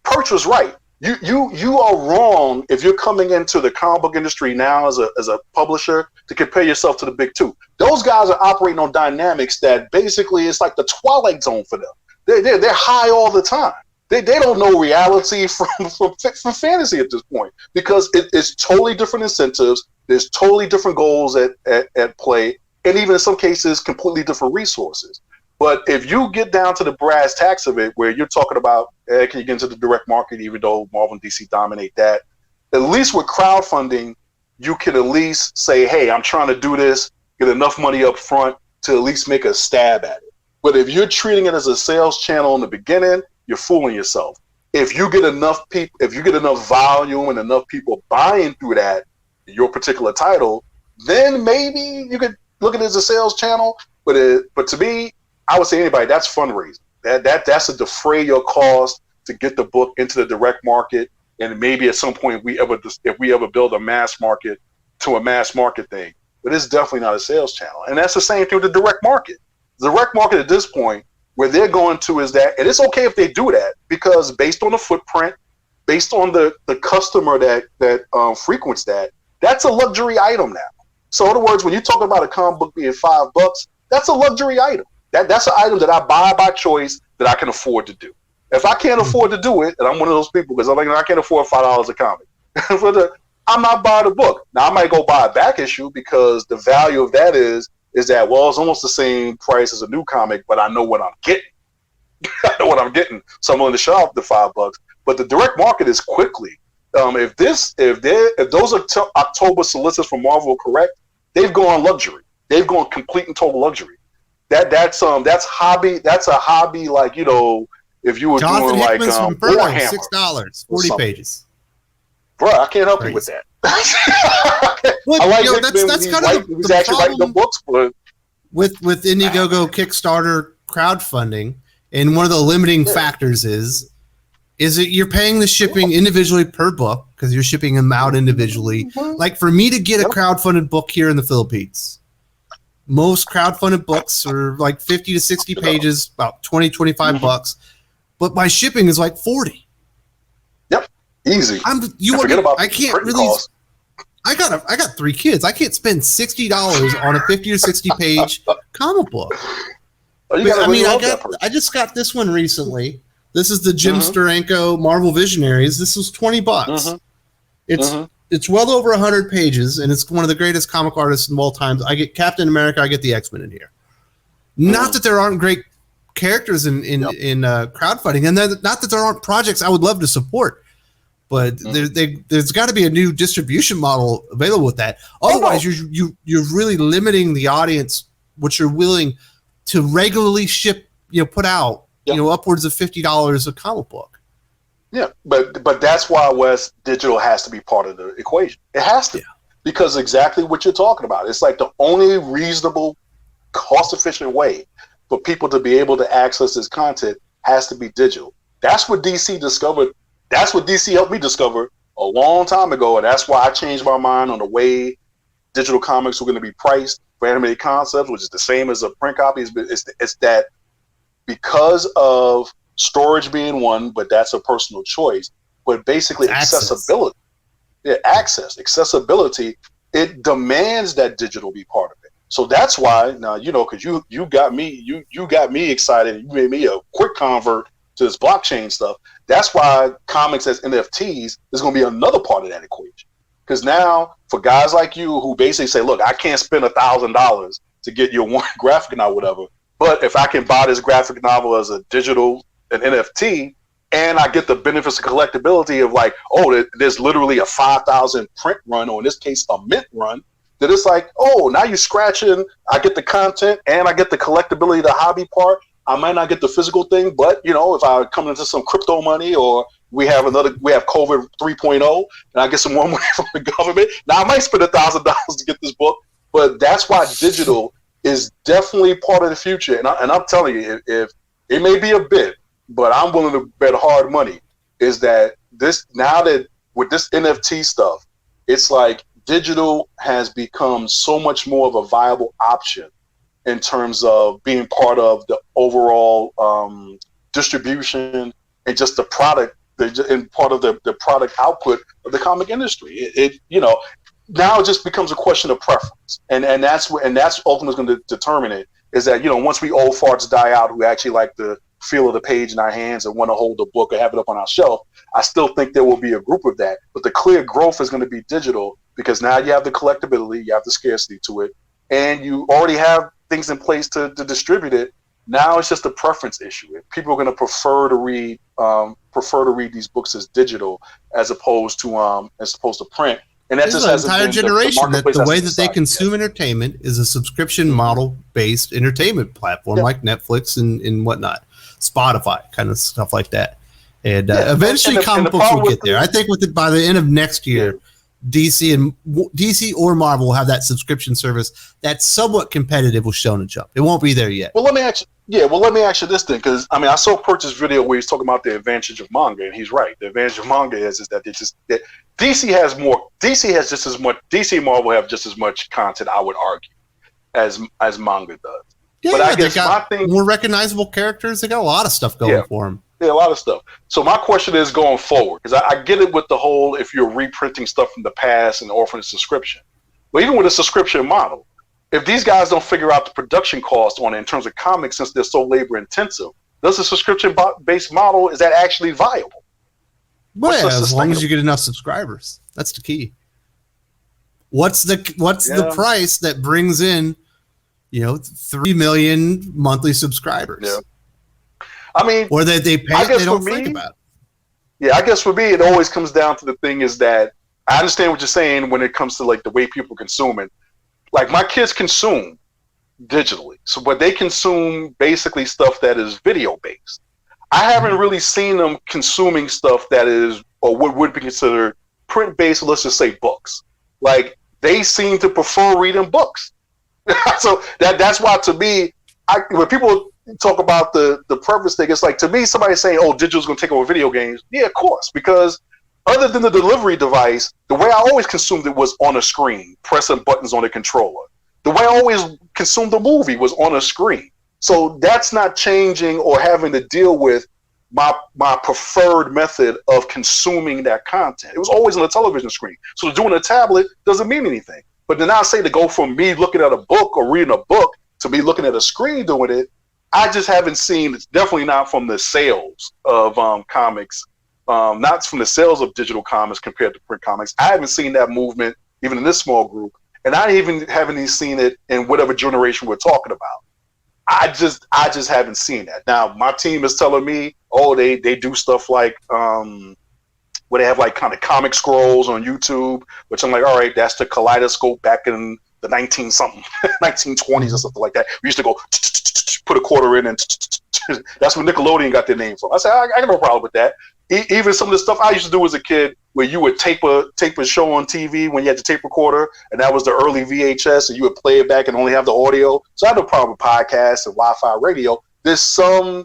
Perch was right. You are wrong if you're coming into the comic book industry now as a publisher to compare yourself to the big two. Those guys are operating on dynamics that basically it's like the Twilight Zone for them. They're high all the time. They don't know reality from fantasy at this point, because it's totally different incentives. There's totally different goals at play, and even in some cases, completely different resources. But if you get down to the brass tacks of it, where you're talking about, can you get into the direct market, even though Marvel and DC dominate that, at least with crowdfunding, you can at least say, hey, I'm trying to do this, get enough money up front to at least make a stab at it. But if you're treating it as a sales channel in the beginning, you're fooling yourself. If you get enough people, if you get enough volume and enough people buying through that, your particular title, then maybe you could look at it as a sales channel. But to me, I would say anybody, that's fundraising. That's to defray your cost to get the book into the direct market, and maybe at some point if we ever build a mass market to a mass market thing. But it's definitely not a sales channel, and that's the same thing with the direct market. The direct market at this point, where they're going to is that, and it's okay if they do that, because based on the footprint, based on the customer that frequents that, that's a luxury item now. So in other words, when you talk about a comic book being $5, that's a luxury item. That's an item that I buy by choice that I can afford to do. If I can't afford to do it, and I'm one of those people, because I'm like, I can't afford $5 a comic, I'm not buying the book. Now I might go buy a back issue, because the value of that is that, well, it's almost the same price as a new comic, but I know what I'm getting. I know what I'm getting, so I'm willing to shell out the $5. But the direct market is quickly. If those October solicits from Marvel are correct, they've gone luxury. They've gone complete and total luxury. That's hobby. That's a hobby, like, you know, if you were Jonathan doing Hickman's like Warhammer, Warhammer, $6, 40 pages. Bro, I can't help you with that. Well, I like you know, Hickman. that's kind of He's the actually writing the problem books, but with Indiegogo Kickstarter crowdfunding, and one of the limiting factors is that you're paying the shipping individually per book, because you're shipping them out individually. Like for me to get a crowdfunded book here in the Philippines, most crowdfunded books are like 50 to 60 pages, about 20, 25 bucks, but my shipping is like 40. Yep, easy. I can't really. Costs. I got 3 kids. I can't spend $60 on a 50 or 60 page comic book. I just got this one recently. This is the Jim Steranko Marvel Visionaries. This was $20. It's well over 100 pages, and it's one of the greatest comic artists of all time. I get Captain America. I get the X-Men in here. Not that there aren't great characters in crowdfunding, and not that there aren't projects I would love to support. But there's got to be a new distribution model available with that. Otherwise, you're really limiting the audience, what you're willing to regularly ship, put out, upwards of $50 a comic book. Yeah, but that's why, Wes, digital has to be part of the equation. It has to, because exactly what you're talking about. It's like the only reasonable, cost-efficient way for people to be able to access this content has to be digital. That's what DC discovered. That's what DC helped me discover a long time ago, and that's why I changed my mind on the way digital comics were going to be priced for animated concepts, which is the same as a print copy. It's that because of storage being one, but that's a personal choice. But basically, accessibility, accessibility, it demands that digital be part of it. So that's why now, because you got me excited. You made me a quick convert to this blockchain stuff. That's why comics as NFTs is going to be another part of that equation. Because now, for guys like you who basically say, look, I can't spend $1,000 to get your one graphic novel, whatever, but if I can buy this graphic novel as a digital, an NFT, and I get the benefits of collectability of like, there's literally a 5,000 print run, or in this case, a mint run, that it's like, now you're scratching, I get the content, and I get the collectability, the hobby part. I might not get the physical thing, but if I come into some crypto money, or we have COVID 3.0, and I get some more money from the government, now I might spend $1,000 to get this book. But that's why digital is definitely part of the future. And I'm telling you, if it may be a bit, but I'm willing to bet hard money, is that now that with this NFT stuff, it's like digital has become so much more of a viable option in terms of being part of the overall distribution and just the product, and part of the product output of the comic industry. Now it just becomes a question of preference, and that's ultimately going to determine it. Is that once we old farts die out, who actually like the feel of the page in our hands and want to hold the book or have it up on our shelf. I still think there will be a group of that, but the clear growth is going to be digital because now you have the collectability, you have the scarcity to it, and you already have things in place to distribute it. Now it's just a preference issue. People are going to prefer to read these books as digital as opposed to print. And that just has an entire generation that the way that they consume entertainment is a subscription model based entertainment platform like Netflix and whatnot, Spotify, kind of stuff like that. And eventually comic books will get there. I think by the end of next year, DC or Marvel will have that subscription service that's somewhat competitive with Shonen Jump. It won't be there yet. Well, let me ask you this then, because I mean, I saw Purchase video where he's talking about the advantage of manga, and he's right. The advantage of manga is that DC has just as much. DC and Marvel have just as much content, I would argue, as manga does. Yeah, but I guess they got more recognizable characters. They got a lot of stuff going for them. Yeah, a lot of stuff. So my question is going forward, because I get it with the whole if you're reprinting stuff from the past and offering a subscription. But even with a subscription model, if these guys don't figure out the production cost on it in terms of comics, since they're so labor intensive, does a subscription based model, is that actually viable? Well, yeah, as long as you get enough subscribers, that's the key. What's the price that brings in, 3 million monthly subscribers? Yeah. I mean, or that they pay, they don't think about it. Yeah, I guess for me, it always comes down to the thing is that I understand what you're saying when it comes to like the way people consume it. Like my kids consume digitally, but they consume basically stuff that is video based. I haven't really seen them consuming stuff that is or what would be considered print based. Let's just say books. Like they seem to prefer reading books. So that's why to me, when people talk about the preference thing, it's like to me somebody saying, "Oh, digital's going to take over video games." Yeah, of course, because other than the delivery device, the way I always consumed it was on a screen, pressing buttons on a controller. The way I always consumed the movie was on a screen. So that's not changing or having to deal with my preferred method of consuming that content. It was always on a television screen. So to do on a tablet doesn't mean anything. But then I say to go from me looking at a book or reading a book to me looking at a screen doing it, I just haven't seen, it's definitely not from the sales of comics, not from the sales of digital comics compared to print comics. I haven't seen that movement even in this small group. And I even haven't seen it in whatever generation we're talking about. I just haven't seen that. Now, my team is telling me, oh, they do stuff like where they have like kind of comic scrolls on YouTube, which I'm like, all right, that's the kaleidoscope back in the 1920s or something like that. We used to go put a quarter in, and that's where Nickelodeon got their name from. I said, I got no problem with that. Even some of the stuff I used to do as a kid, where you would tape a show on TV when you had the tape recorder, and that was the early VHS, and you would play it back and only have the audio. So I had no problem with podcasts and Wi-Fi radio. There's some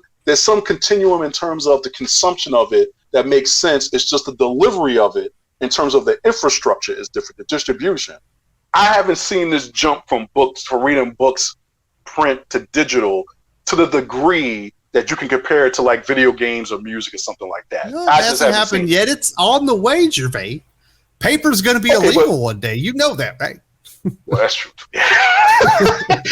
continuum in terms of the consumption of it that makes sense. It's just the delivery of it in terms of the infrastructure is different, the distribution. I haven't seen this jump from reading books, print to digital to the degree that you can compare it to like video games or music or something like that. No, it hasn't happened yet. It's on the way, Gervais. Paper's going to be illegal one day. You know that, right? Well, that's true.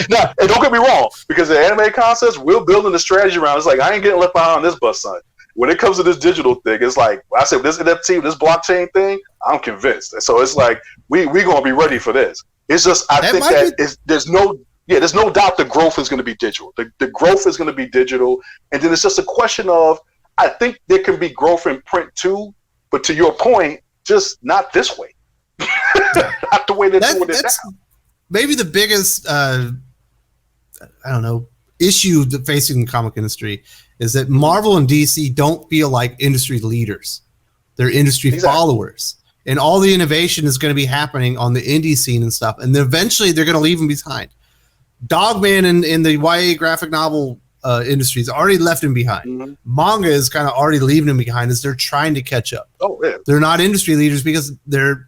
Now, and don't get me wrong, because the anime concepts, we're building the strategy around. It's like, I ain't getting left behind on this bus, son. When it comes to this digital thing, it's like, I said, this NFT, this blockchain thing, I'm convinced. And so it's like, we're going to be ready for this. It's just, I think that there's no doubt the growth is going to be digital. The growth is going to be digital. And then it's just a question of, I think there can be growth in print too, but to your point, just not this way. Not the way they're doing it now. Maybe the biggest, issue facing the comic industry is that Marvel and DC don't feel like industry leaders. They're industry followers. And all the innovation is going to be happening on the indie scene and stuff. And then eventually they're going to leave them behind. Dogman in the YA graphic novel industries already left him behind. Mm-hmm. Manga is kind of already leaving him behind as they're trying to catch up. Oh, yeah. They're not industry leaders because they're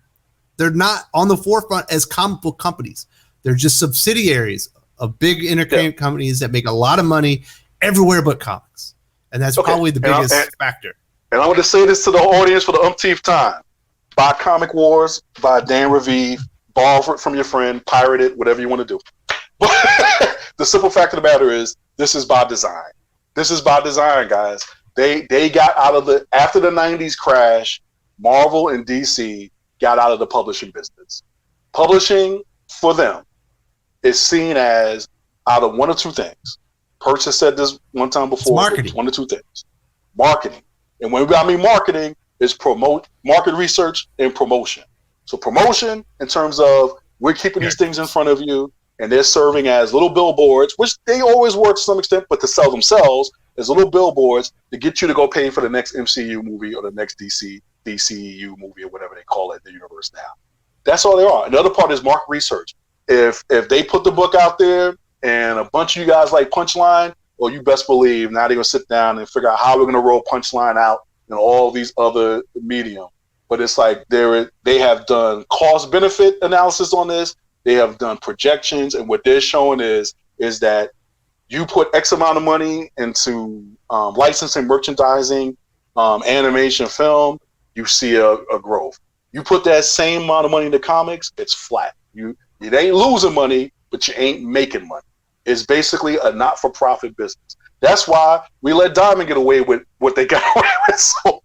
not on the forefront as comic book companies. They're just subsidiaries of big entertainment companies that make a lot of money everywhere but comics. And that's probably the biggest factor. And I'm going to say this to the audience for the umpteenth time. Buy Comic Wars, buy Dan Revive, borrow it from your friend, pirate it, whatever you want to do. But the simple fact of the matter is, this is by design. This is by design, guys. They got out of after the 90s crash, Marvel and DC got out of the publishing business. Publishing for them is seen as out of one or two things. Perch has said this one time before. Marketing. One or two things. Marketing. And when I mean marketing, is market research and promotion. So promotion in terms of we're keeping these things in front of you, and they're serving as little billboards, which they always work to some extent, but to sell themselves as little billboards to get you to go pay for the next MCU movie or the next DCEU movie or whatever they call it in the universe now. That's all they are. Another part is market research. If they put the book out there and a bunch of you guys like Punchline, well, you best believe now they're going to sit down and figure out how we're going to roll Punchline out in all these other medium. But it's like they have done cost-benefit analysis on this. They have done projections, and what they're showing is that you put X amount of money into licensing, merchandising, animation, film, you see a growth. You put that same amount of money into comics, it's flat. It ain't losing money, but you ain't making money. It's basically a not-for-profit business. That's why we let Diamond get away with what they got away with. So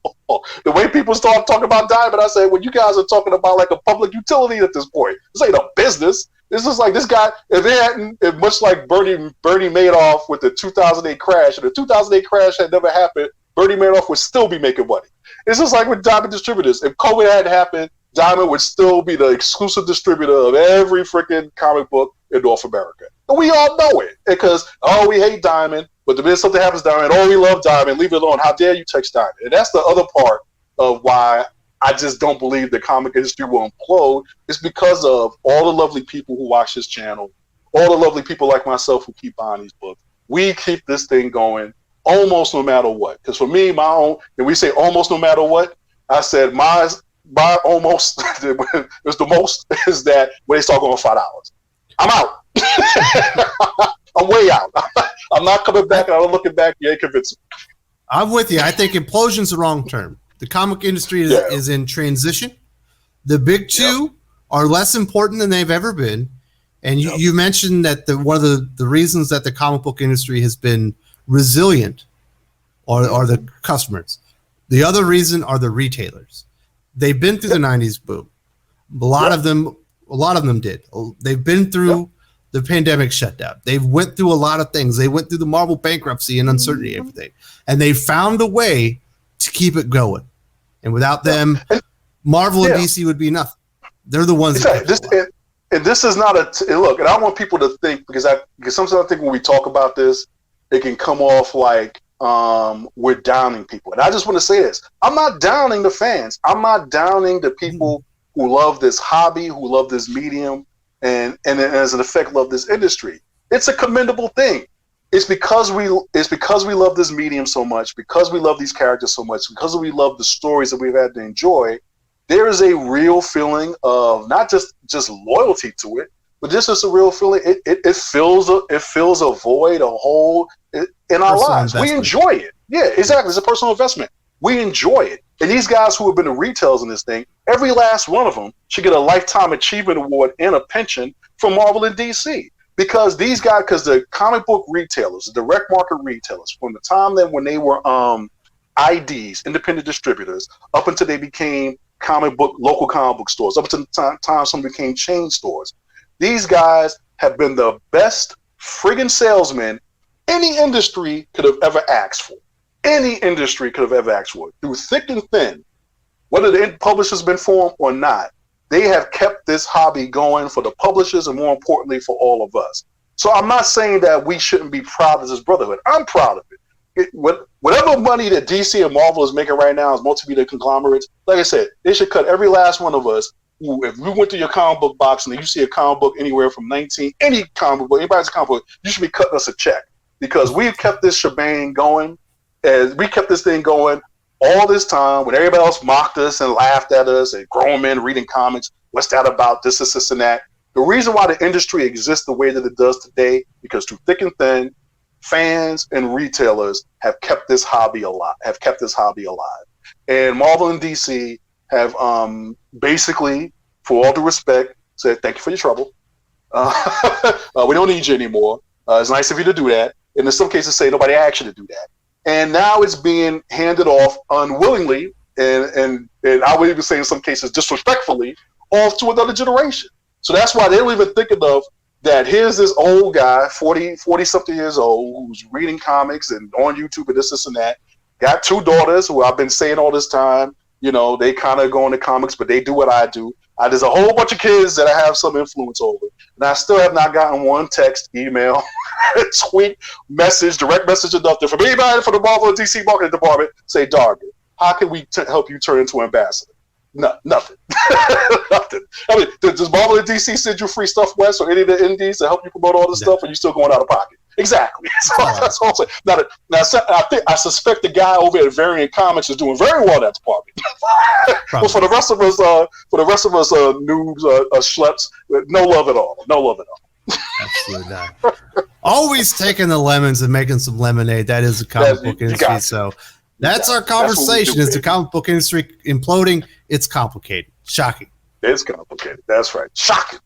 the way people start talking about Diamond, I say, well, you guys are talking about like a public utility at this point. This ain't a business. This is like this guy, if much like Bernie Madoff with the 2008 crash, if the 2008 crash had never happened, Bernie Madoff would still be making money. It's just like with Diamond Distributors. If COVID hadn't happened, Diamond would still be the exclusive distributor of every freaking comic book in North America. And we all know it because, we hate Diamond. But the minute something happens, Diamond, we love Diamond, leave it alone. How dare you touch Diamond? And that's the other part of why I just don't believe the comic industry will implode. It's because of all the lovely people who watch this channel, all the lovely people like myself who keep buying these books. We keep this thing going almost no matter what. Because for me, and we say almost no matter what, I said my almost is the most is that when they start going $5. I'm out. I'm way out. I'm not coming back, and I'm looking back. You ain't convincing me. I'm with you. I think implosion's the wrong term. The comic industry is in transition. The big two are less important than they've ever been. And you mentioned that one of the reasons that the comic book industry has been resilient are the customers. The other reason are the retailers. They've been through the 90s boom. A lot of them did. They've been through the pandemic shutdown. They went through a lot of things. They went through the Marvel bankruptcy and uncertainty and everything. And they found a way to keep it going. And without them, Marvel and DC would be nothing. They're the ones that this is not look, and I want people to think, because sometimes I think when we talk about this, it can come off like we're downing people. And I just want to say this. I'm not downing the fans. I'm not downing the people who love this hobby, who love this medium, and as an effect love this industry. It's a commendable thing. It's because we love this medium so much, because we love these characters so much, because we love the stories that we've had to enjoy. There is a real feeling of not just loyalty to it, but just a real feeling. It fills a void, a hole in our lives. We enjoy it. Yeah, exactly. It's a personal investment. We enjoy it. And these guys who have been the retailers in this thing, every last one of them should get a Lifetime Achievement Award and a pension from Marvel and DC. Because because the comic book retailers, the direct market retailers, from the time when they were IDs, independent distributors, up until they became local comic book stores, up until the time some became chain stores, these guys have been the best friggin' salesmen any industry could have ever asked for. Any industry could have ever asked for. Through thick and thin, whether the publisher's been formed or not, they have kept this hobby going for the publishers and, more importantly, for all of us. So I'm not saying that we shouldn't be proud of this brotherhood. I'm proud of it. Whatever money that DC and Marvel is making right now as multimedia conglomerates, like I said, they should cut every last one of us. If we went to your comic book box and you see a comic book anywhere from any comic book, anybody's comic book, you should be cutting us a check, because we've kept this shebang going, and we kept this thing going all this time when everybody else mocked us and laughed at us, and grown men reading comics. What's that about? This, and that. The reason why the industry exists the way that it does today, because through thick and thin, fans and retailers have kept this hobby alive. And Marvel and DC have basically, for all due respect, said, thank you for your trouble. We don't need you anymore. It's nice of you to do that. and in some cases say nobody asked you to do that. And now it's being handed off unwillingly, and I would even say in some cases disrespectfully, off to another generation. So that's why they don't even think enough that here's this old guy, 40 something years old, who's reading comics and on YouTube and this and that. Got 2 daughters who I've been saying all this time, they kind of go into comics, but they do what I do. There's a whole bunch of kids that I have some influence over. And I still have not gotten one text, email, tweet, message, direct message, or nothing from anybody from the Marvel and DC marketing department say, Dargan, how can we help you turn into ambassador? No, nothing. Nothing. I mean, does Marvel and DC send you free stuff, Wes, or any of the indies to help you promote all this stuff, and you're still going out of pocket? Exactly. So that's all I'm saying. I suspect the guy over at Variant Comics is doing very well in that department. But for the rest of us, noobs, schleps, no love at all. No love at all. Absolutely not. Always taking the lemons and making some lemonade. That is the comic book industry. So that's our conversation. Is the comic book industry imploding? It's complicated. Shocking. It's complicated. That's right. Shocking.